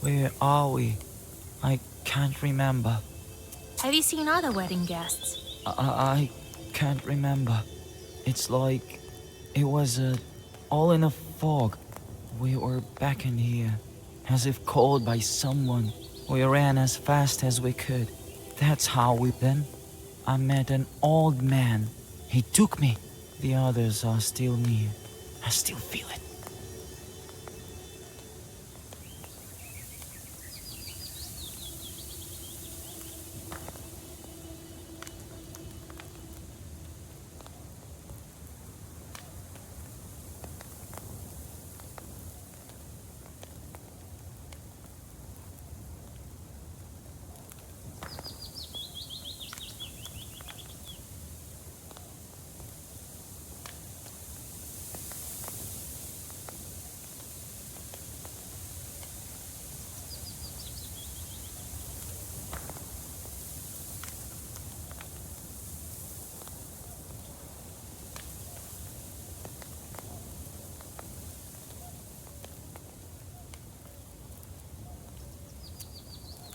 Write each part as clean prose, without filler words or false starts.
Where are we? I can't remember. Have you seen other wedding guests? I can't remember. It's like it was all in a fog. We were back in here, as if called by someone. We ran as fast as we could. That's how we've been. I met an old man. He took me. The others are still near. I still feel it.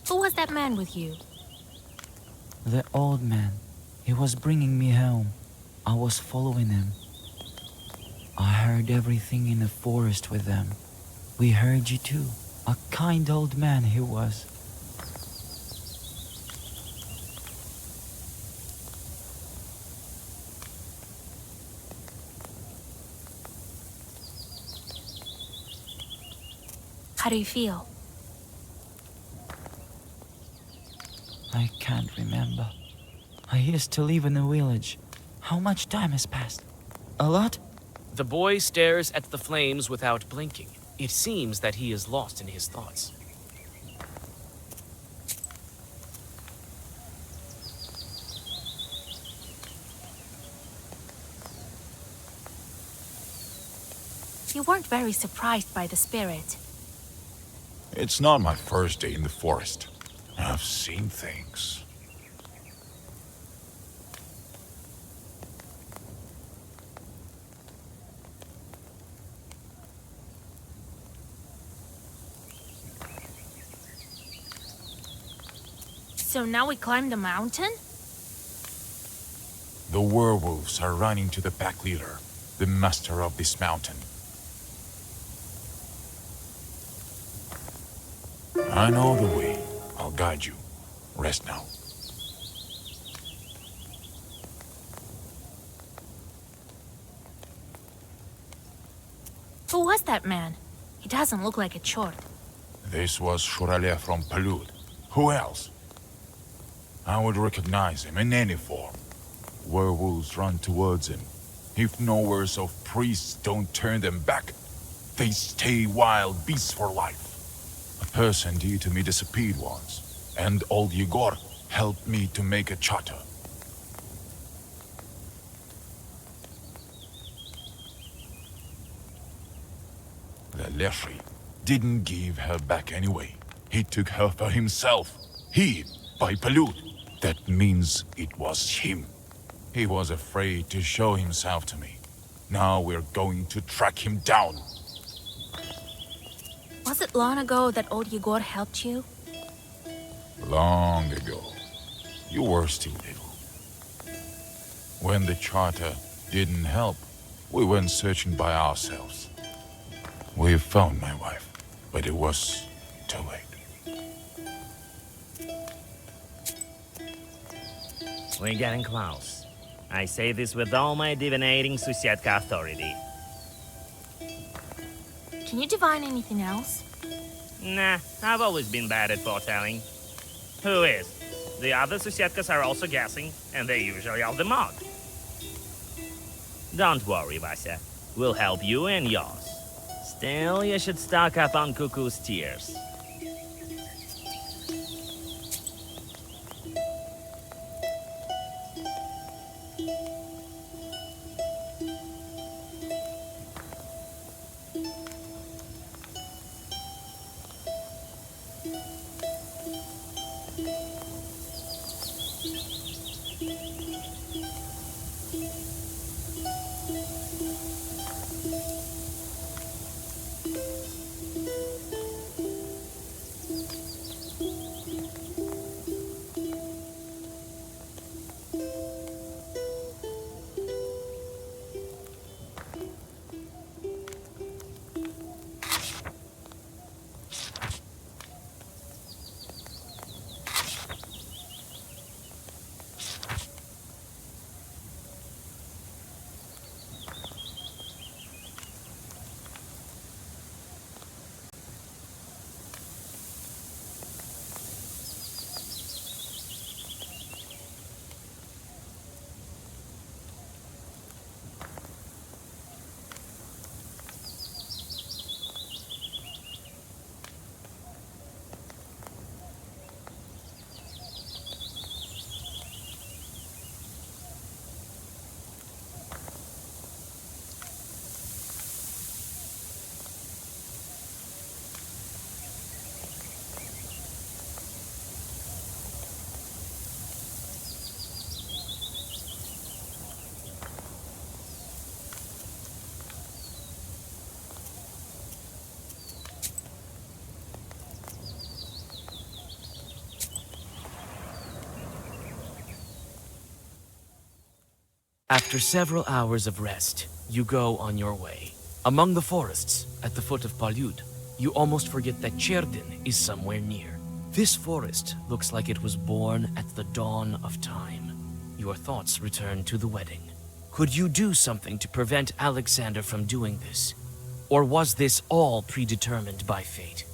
Who was that man with you? The old man. He was bringing me home. I was following him. I heard everything in the forest with them. We heard you too. A kind old man he was. How do you feel? I can't remember. I used to live in a village. How much time has passed? A lot? The boy stares at the flames without blinking. It seems that he is lost in his thoughts. You weren't very surprised by the spirit. It's not my first day in the forest. I've seen things. So now we climb the mountain? The werewolves are running to the pack leader, the master of this mountain. I know the way. I'll guide you. Rest now. Who was that man? He doesn't look like a Chort. This was Shurale from Palud. Who else? I would recognize him in any form. Werewolves run towards him. If knowers of priests don't turn them back, they stay wild beasts for life. A person due to me disappeared once, and old Yegor helped me to make a charter. The Leshri didn't give her back anyway. He took her for himself. He, by Palud. That means it was him. He was afraid to show himself to me. Now we're going to track him down. Was it long ago that old Yegor helped you? Long ago. You were still little. When the charter didn't help, we went searching by ourselves. We found my wife, but it was too late. We're getting close. I say this with all my divinating Susietka authority. Can you divine anything else? Nah, I've always been bad at foretelling. Who is? The other Susietkas are also guessing, and they usually are the mug. Don't worry, Vasya. We'll help you and yours. Still, you should stock up on Cuckoo's tears. After several hours of rest, you go on your way. Among the forests, at the foot of Palyud, you almost forget that Cherdin is somewhere near. This forest looks like it was born at the dawn of time. Your thoughts return to the wedding. Could you do something to prevent Alexander from doing this? Or was this all predetermined by fate?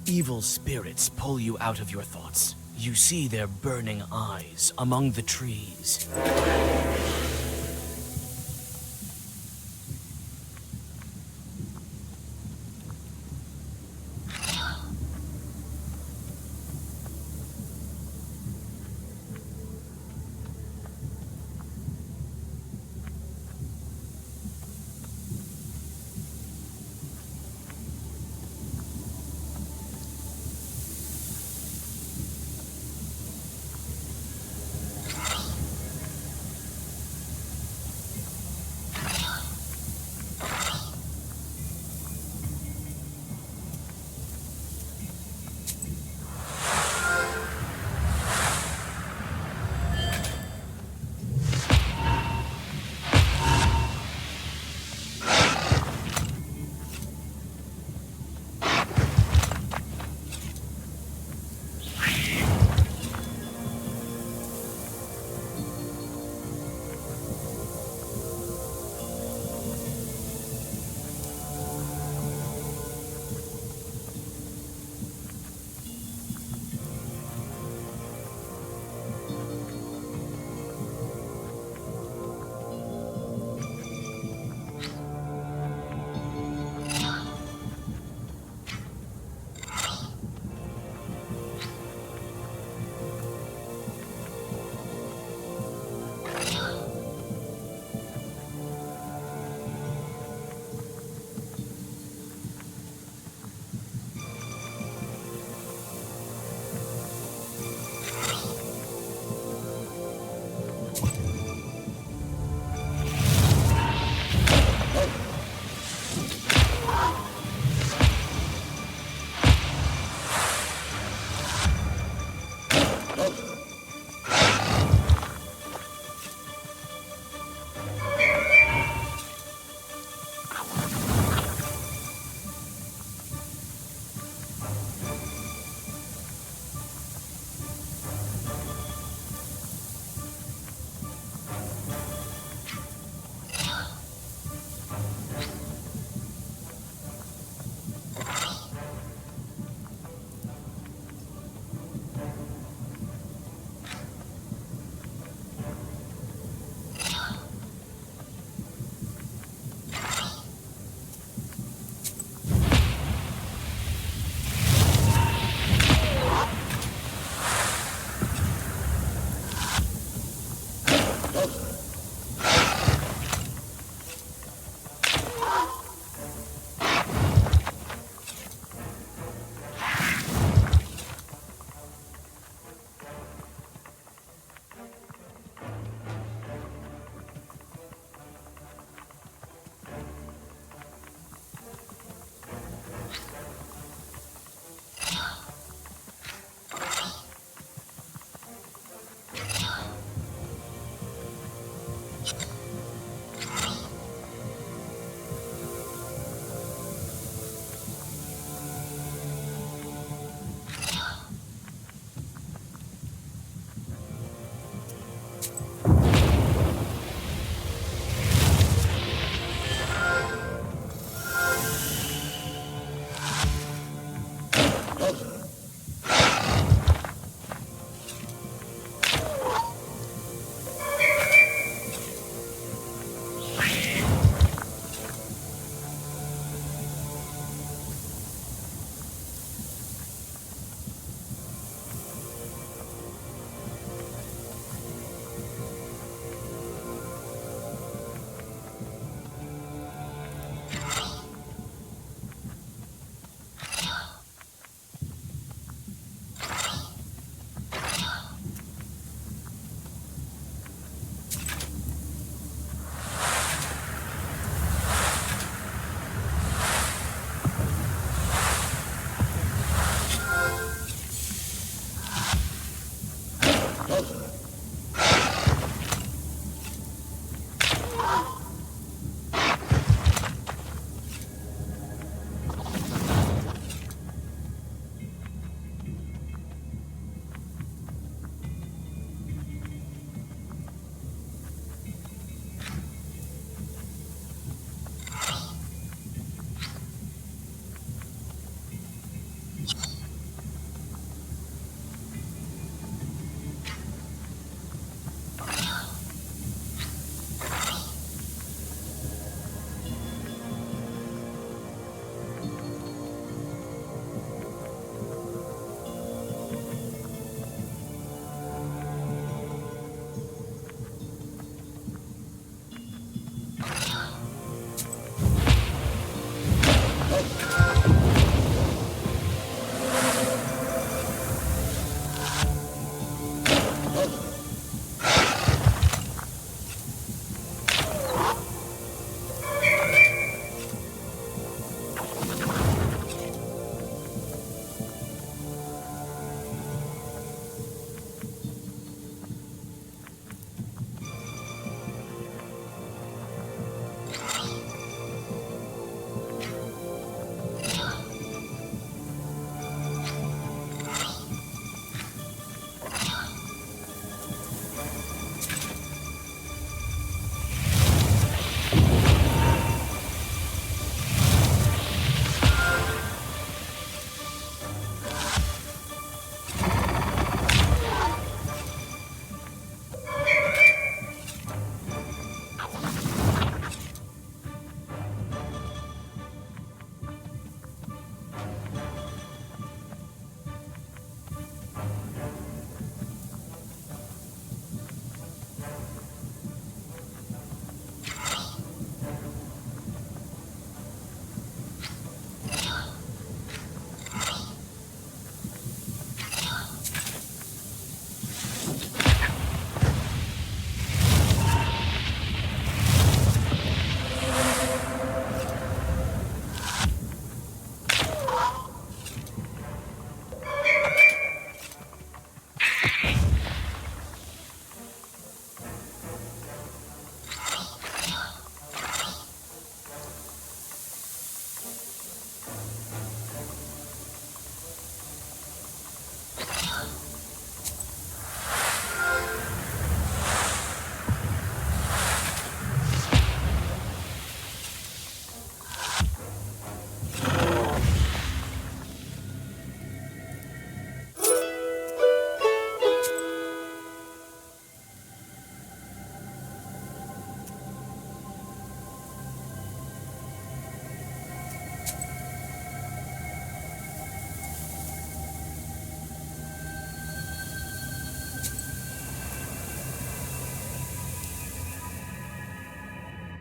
Evil spirits pull you out of your thoughts. You see their burning eyes among the trees.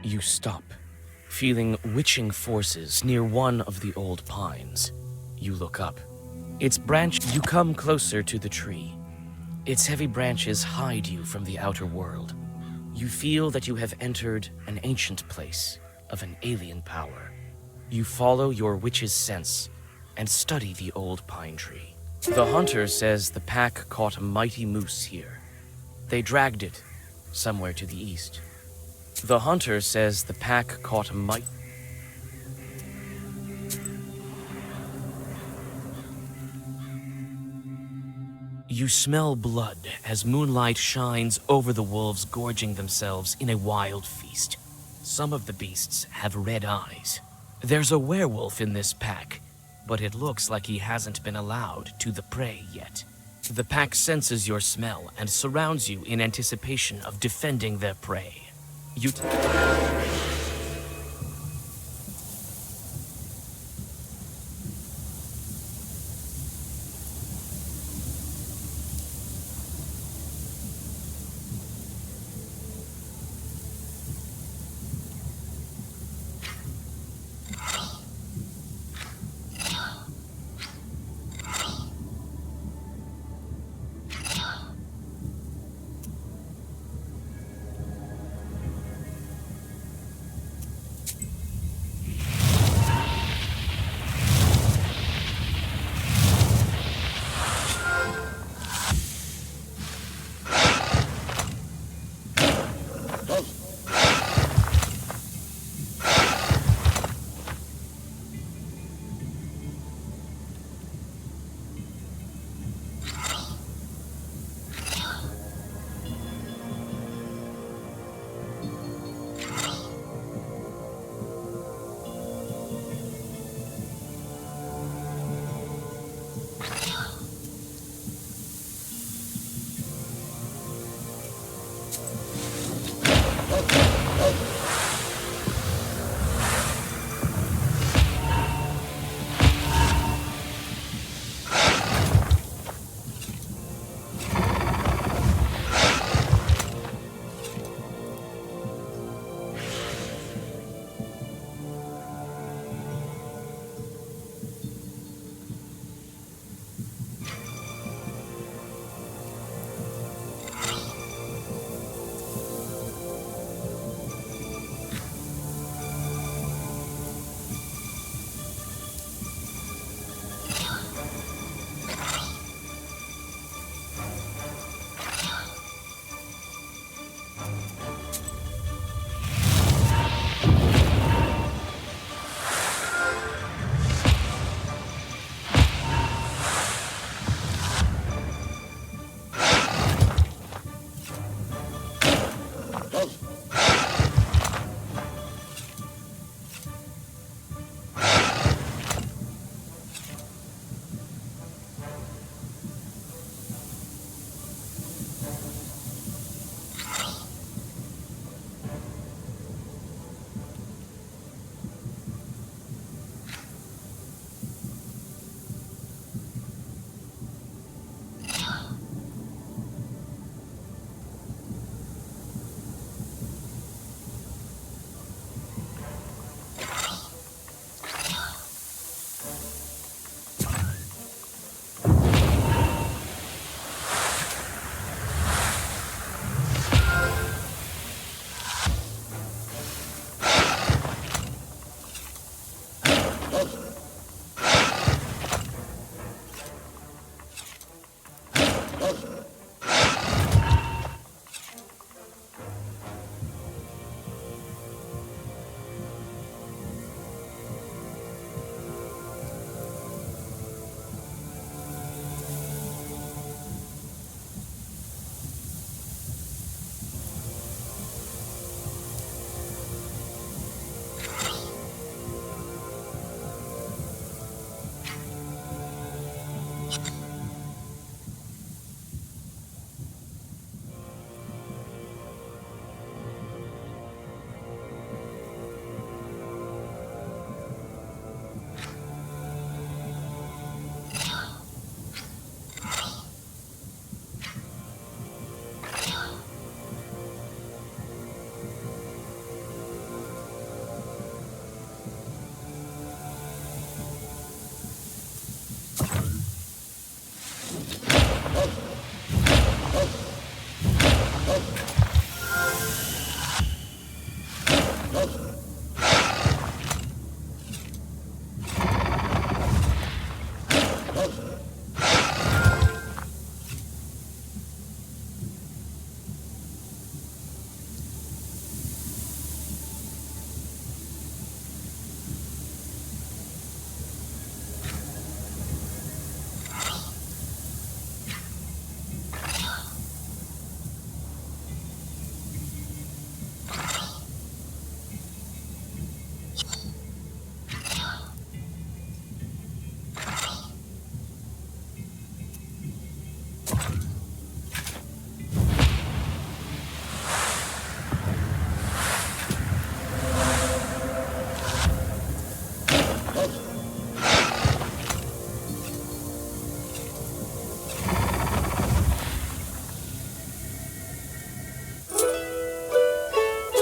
You stop, feeling witching forces near one of the old pines. You look up. Its branch. You come closer to the tree. Its heavy branches hide you from the outer world. You feel that you have entered an ancient place of an alien power. You follow your witch's sense and study the old pine tree. The hunter says the pack caught a mighty moose here. They dragged it somewhere to the east. The hunter says the pack caught a mighty... You smell blood as moonlight shines over the wolves gorging themselves in a wild feast. Some of the beasts have red eyes. There's a werewolf in this pack, but it looks like he hasn't been allowed to the prey yet. The pack senses your smell and surrounds you in anticipation of defending their prey. You...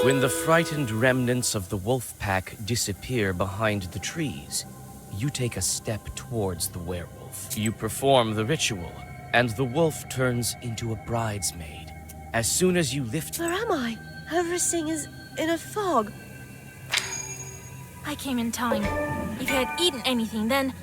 When the frightened remnants of the wolf pack disappear behind the trees, you take a step towards the werewolf. You perform the ritual, and the wolf turns into a bridesmaid. As soon as you lift... Where am I? Everything is in a fog. I came in time. If you had eaten anything, then...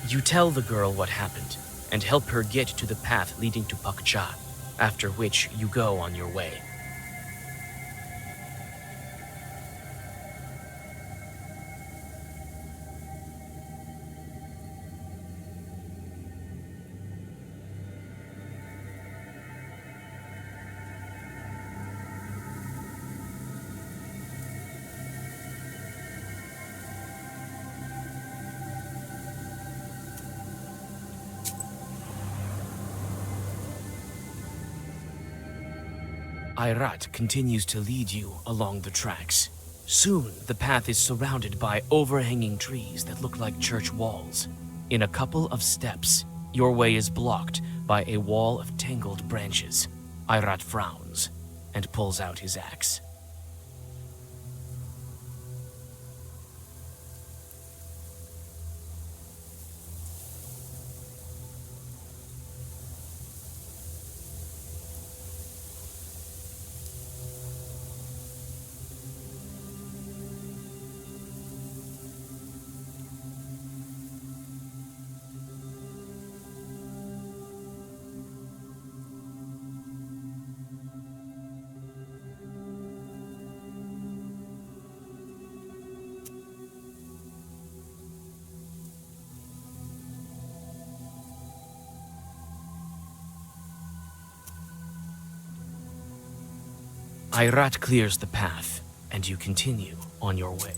You tell the girl what happened, and help her get to the path leading to Pakcha, after which you go on your way. Ayrat continues to lead you along the tracks. Soon, the path is surrounded by overhanging trees that look like church walls. In a couple of steps, your way is blocked by a wall of tangled branches. Ayrat frowns and pulls out his axe. Ayrat clears the path, and you continue on your way.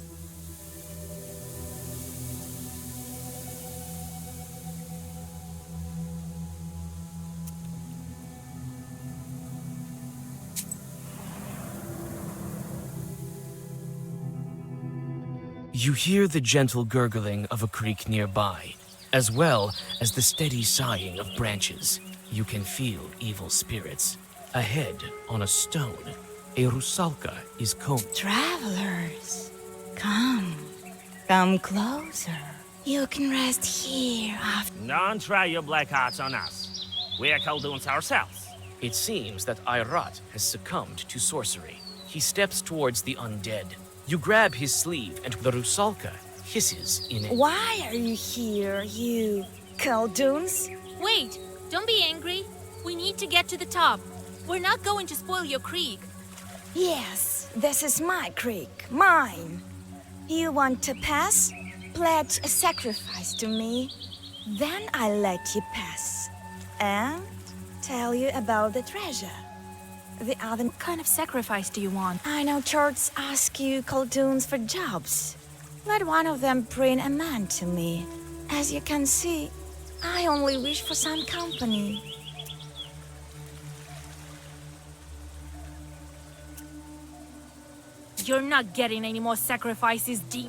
You hear the gentle gurgling of a creek nearby, as well as the steady sighing of branches. You can feel evil spirits. Ahead, on a stone, a rusalka is combed. Travelers, come closer. You can rest here after. Don't try your black hearts on us. We are Khaldoons ourselves. It seems that Ayrat has succumbed to sorcery. He steps towards the undead. You grab his sleeve, and the rusalka hisses in it. Why are you here, you Khaldoons? Wait! Don't be angry. We need to get to the top. We're not going to spoil your creek. Yes, this is my creek, mine. You want to pass? Pledge a sacrifice to me. Then I'll let you pass. And tell you about the treasure. The other... What kind of sacrifice do you want? I know churches ask you Khaldoons for jobs. Let one of them bring a man to me. As you can see, I only wish for some company. You're not getting any more sacrifices, Deep.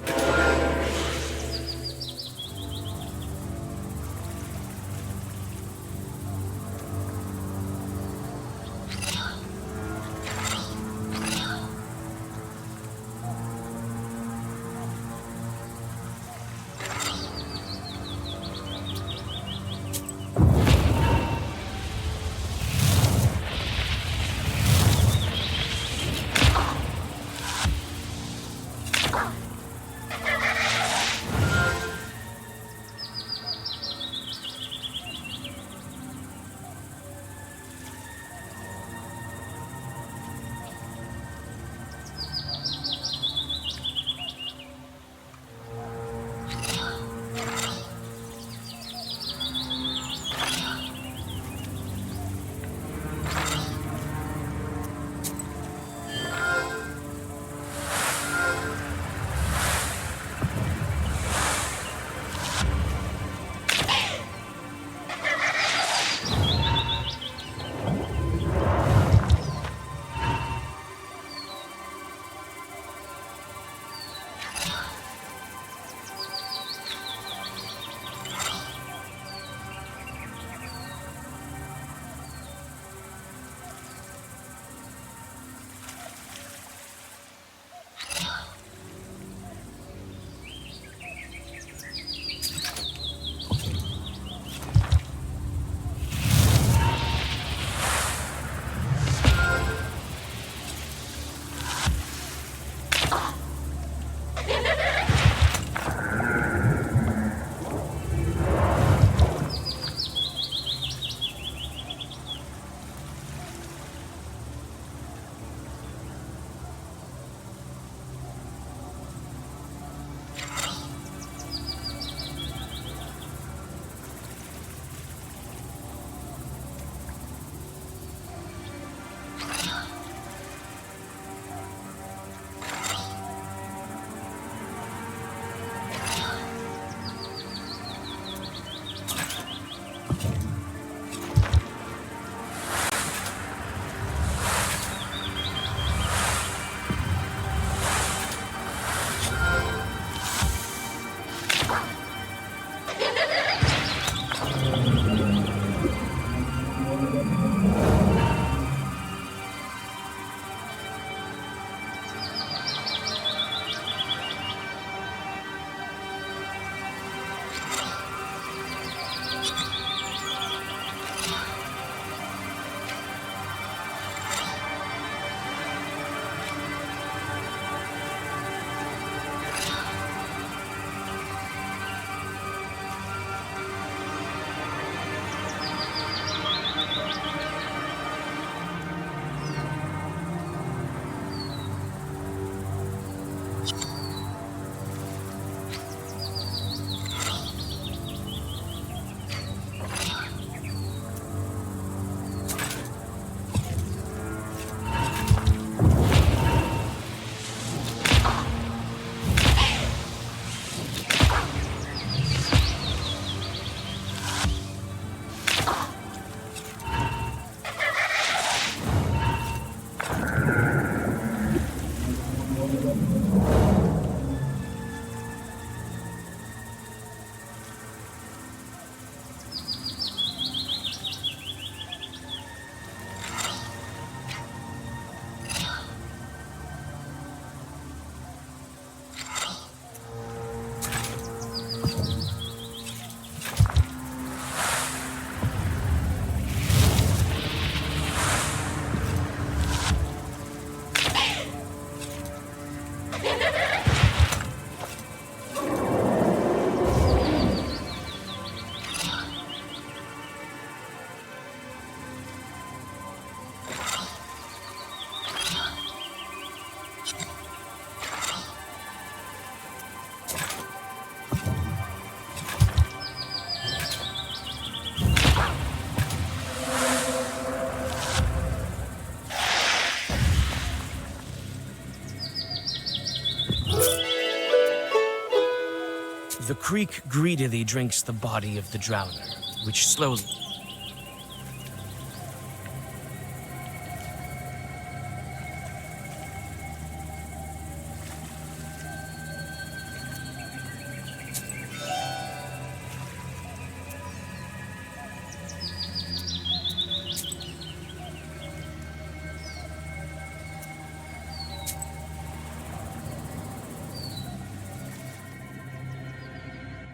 The creek greedily drinks the body of the drowner, which slowly...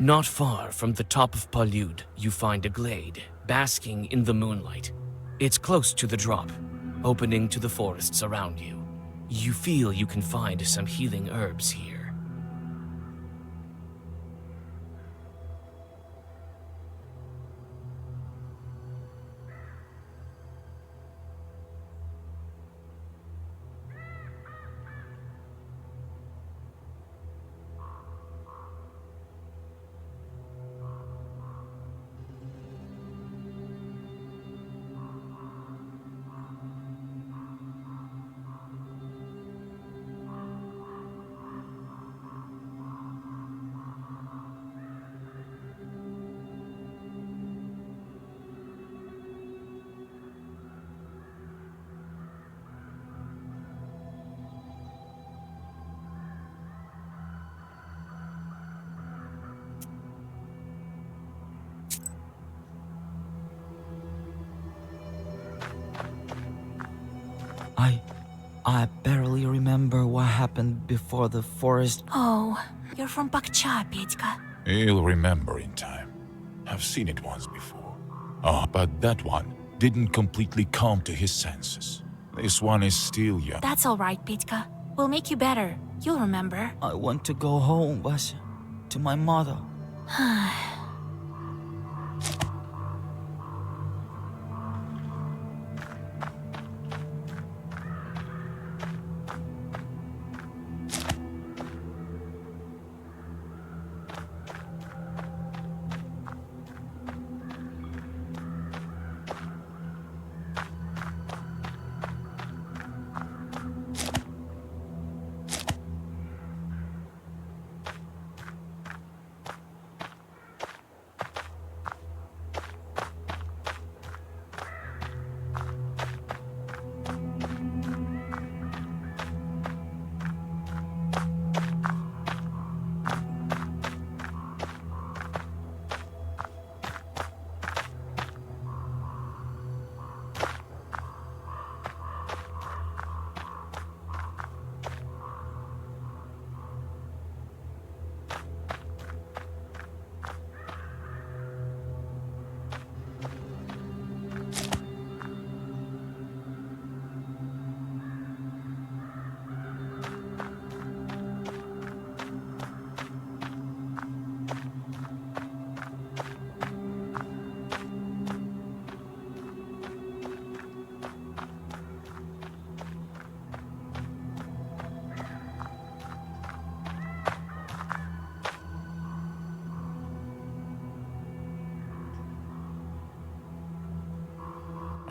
Not far from the top of Palyud, you find a glade, basking in the moonlight. It's close to the drop, opening to the forests around you. You feel you can find some healing herbs here. I barely remember what happened before the forest. Oh, you're from Bakcha, Petька. He'll remember in time. I've seen it once before. Oh, but that one didn't completely come to his senses. This one is still young. That's all right, Petька. We'll make you better. You'll remember. I want to go home, Vasya. To my mother.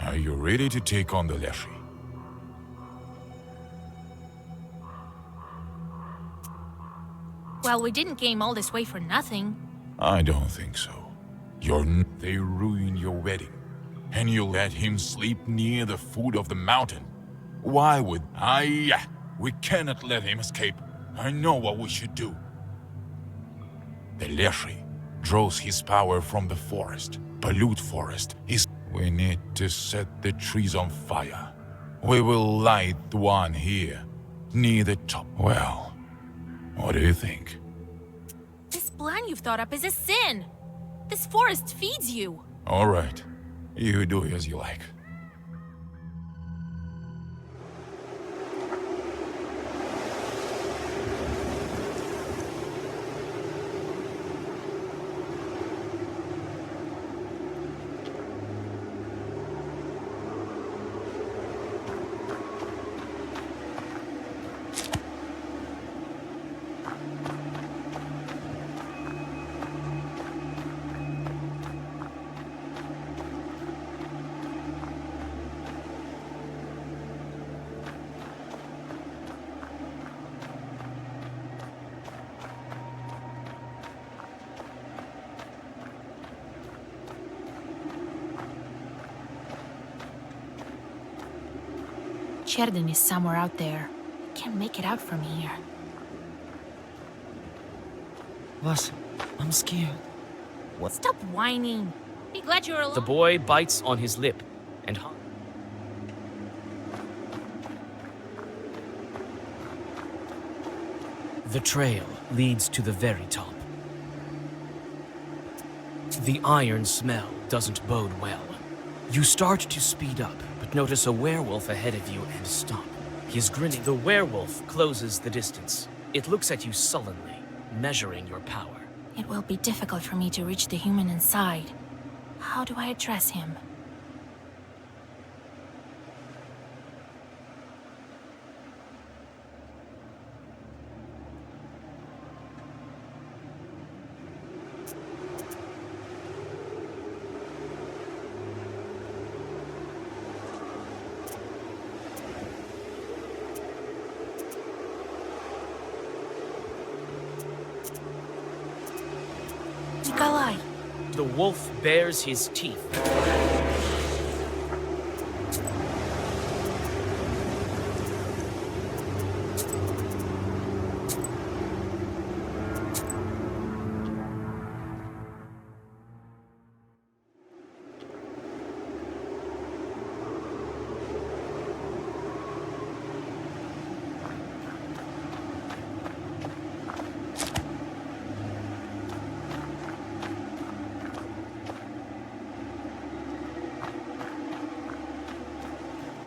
Are you ready to take on the Leshy? Well, we didn't came all this way for nothing. I don't think so. They ruined your wedding, and you let him sleep near the foot of the mountain. Why would we cannot let him escape. I know what we should do. The Leshy draws his power from the forest. Palyud Forest is... We need to set the trees on fire. We will light one here, near the top. Well, what do you think? This plan you've thought up is a sin. This forest feeds you. All right, you do as you like. Cherdin is somewhere out there. Can't make it out from here. Vasya, I'm scared. Stop whining. Be glad you're alive. The boy bites on his lip and the trail leads to the very top. The iron smell doesn't bode well. You start to speed up, but notice a werewolf ahead of you and stop. He is grinning. The werewolf closes the distance. It looks at you sullenly, measuring your power. It will be difficult for me to reach the human inside. How do I address him? Nikolai! The wolf bares his teeth.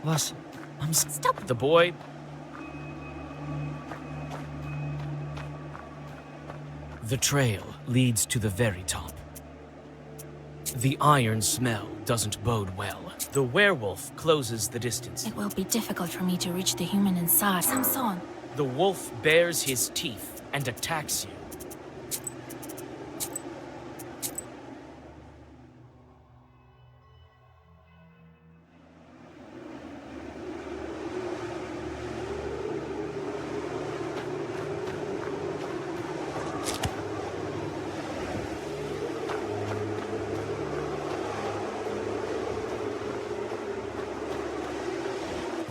Was, Stop. The boy. The trail leads to the very top. The iron smell doesn't bode well. The werewolf closes the distance. It will be difficult for me to reach the human inside. Samson. The wolf bares his teeth and attacks you.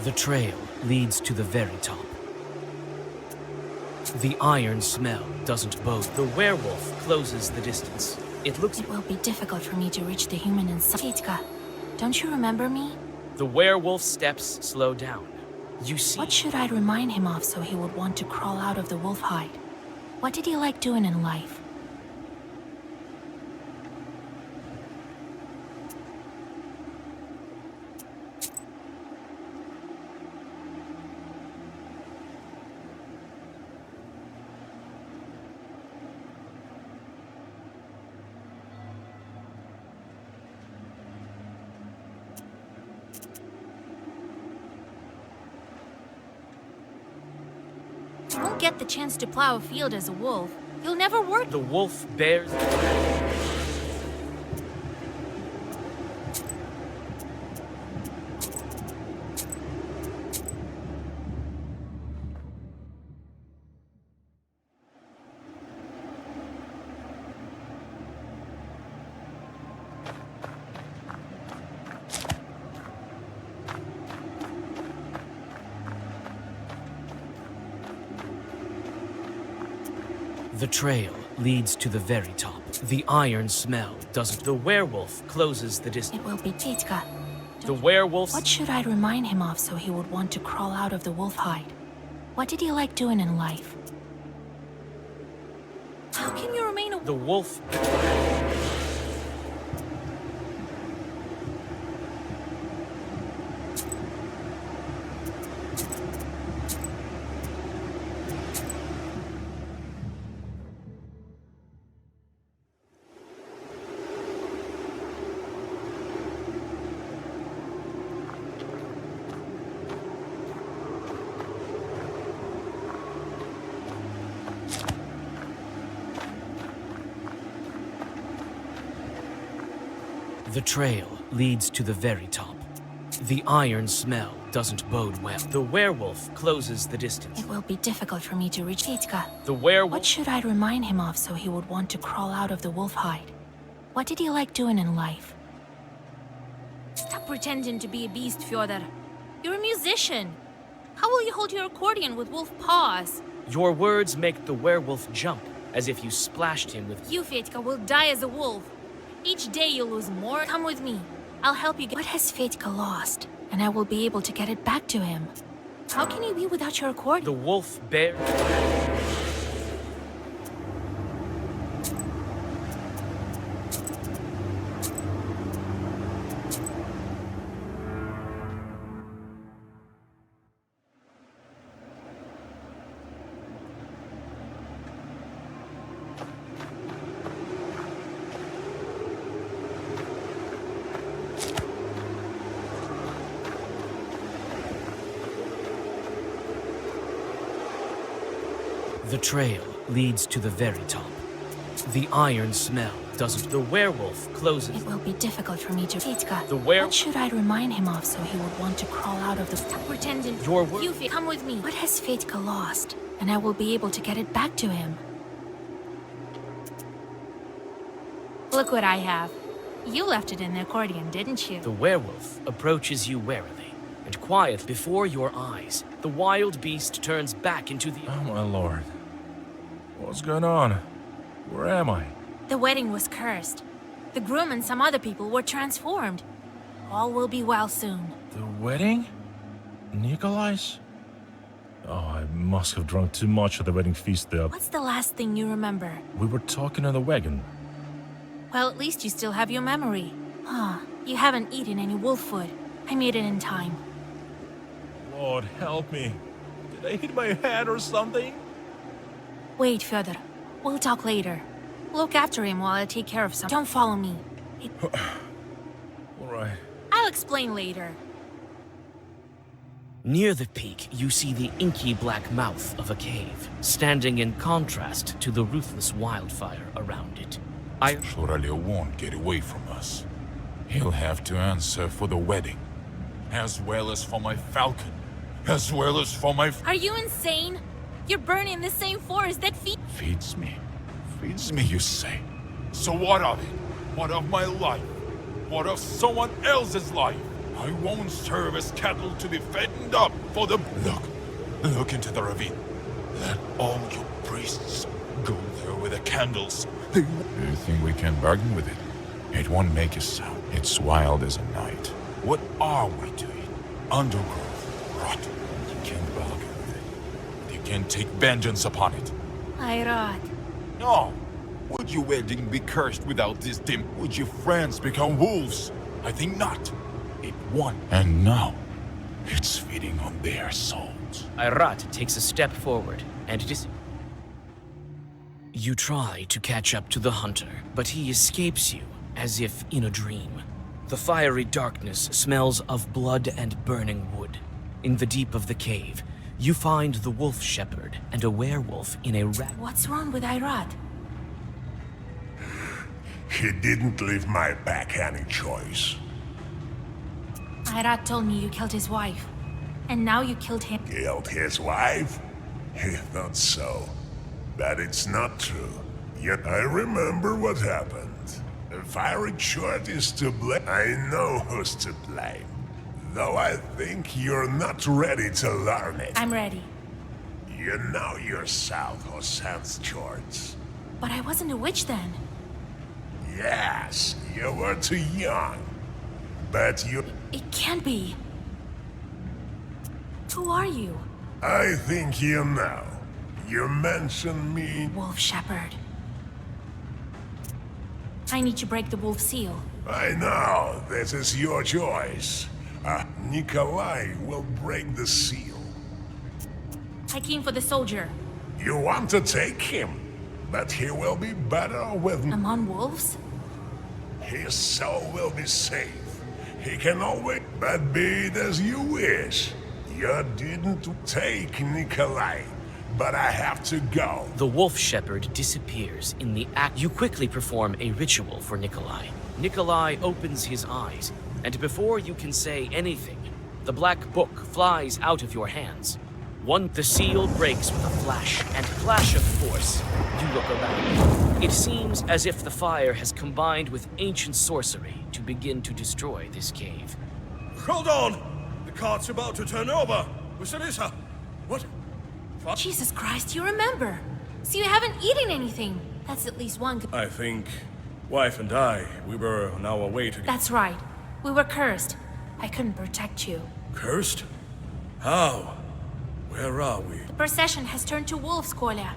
The trail leads to the very top. The iron smell doesn't bode. The werewolf closes the distance. It looks. It will be difficult for me to reach the human inside. Fetka, don't you remember me? The werewolf's steps slow down. You see. What should I remind him of so he would want to crawl out of the wolf hide? What did he like doing in life? You won't get the chance to plow a field as a wolf. You'll never work. The wolf bears. The trail leads to the very top. The iron smell doesn't. The werewolf closes the distance. It will be Fetka. The werewolf. What should I remind him of so he would want to crawl out of the wolf hide? What did he like doing in life? How can you remain a The wolf. The trail leads to the very top. The iron smell doesn't bode well. The werewolf closes the distance. It will be difficult for me to reach Fetka. The werewolf. What should I remind him of so he would want to crawl out of the wolf hide? What did he like doing in life? Stop pretending to be a beast, Fyodor. You're a musician. How will you hold your accordion with wolf paws? Your words make the werewolf jump, as if you splashed him with. You, Fetka, will die as a wolf. Each day you'll lose more. Come with me. I'll help you get. What has Fetka lost? And I will be able to get it back to him. How can you be without your accordion? The wolf bear. The trail leads to the very top. The iron smell doesn't. The werewolf closes. It will be difficult for me to. Fetka, The what should I remind him of so he would want to crawl out of the. Stop pretending. Your word. You, come with me. What has Fetka lost? And I will be able to get it back to him. Look what I have. You left it in the accordion, didn't you? The werewolf approaches you warily, and quiet before your eyes, the wild beast turns back into the. Oh, my lord. What's going on? Where am I? The wedding was cursed. The groom and some other people were transformed. All will be well soon. The wedding? Nikolai's? Oh, I must have drunk too much at the wedding feast there. What's the last thing you remember? We were talking in the wagon. Well, at least you still have your memory. Ah, you haven't eaten any wolf food. I made it in time. God, help me. Did I hit my head or something? Wait, Fyodor. We'll talk later. Look after him while I take care of some. Don't follow me. All right. I'll explain later. Near the peak, you see the inky black mouth of a cave, standing in contrast to the ruthless wildfire around it. Shuralia won't get away from us. He'll have to answer for the wedding, as well as for my falcon, as well as for my... Are you insane? You're burning the same forest that Feeds me. Feeds me, you say? So what of it? What of my life? What of someone else's life? I won't serve as cattle to be fattened up for the... Look into the ravine. Let all you priests go there with the candles. Do you think we can bargain with it? It won't make a sound. It's wild as a night. What are we doing? Undergrowth, rot. You can't bargain with it. You can't take vengeance upon it. Ayrat. No. Would your wedding be cursed without this dim? Would your friends become wolves? I think not. It won. And now, it's feeding on their souls. Ayrat takes a step forward, and it is... You try to catch up to the hunter, but he escapes you as if in a dream. The fiery darkness smells of blood and burning wood. In the deep of the cave, you find the wolf shepherd and a werewolf in a rat... What's wrong with Ayrat? He didn't leave my back any choice. Ayrat told me you killed his wife. And now you killed him. Killed his wife? He thought so. But it's not true. Yet I remember what happened. If Richard is to blame, I know who's to blame. Though I think you're not ready to learn it. I'm ready. You know yourself who sends George. But I wasn't a witch then. Yes, you were too young. But you... It can't be. Who are you? I think you know. You mentioned me... Wolf Shepherd. I need to break the wolf seal. I know, this is your choice. Nikolai will break the seal. I came for the soldier. You want to take him, but he will be better with... Among wolves? His soul will be safe. He can always... But be it as you wish. You didn't take Nikolai, but I have to go. The wolf shepherd disappears in the act. You quickly perform a ritual for Nikolai. Nikolai opens his eyes, and before you can say anything, the black book flies out of your hands. The seal breaks with a flash of force. You look around. It seems as if the fire has combined with ancient sorcery to begin to destroy this cave. Hold on! The cart's about to turn over! Vasilisa! What? Jesus Christ, you remember! So you haven't eaten anything! That's at least one good... I think... wife and I, we were on our way to... That's right. We were cursed. I couldn't protect you. Cursed? How? Where are we? The procession has turned to wolves, Kolya.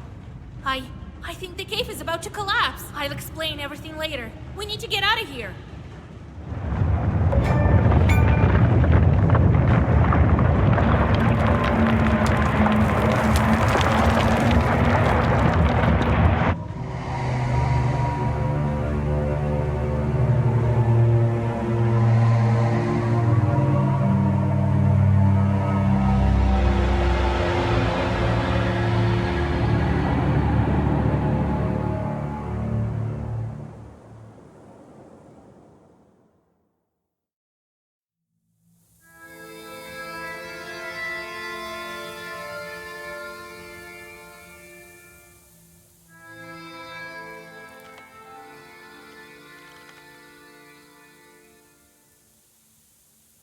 I think the cave is about to collapse. I'll explain everything later. We need to get out of here.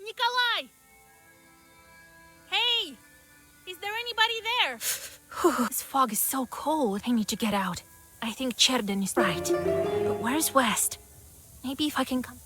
Nikolai! Hey! Is there anybody there? This fog is so cold. I need to get out. I think Cherden is right. But where's West? Maybe if I can come...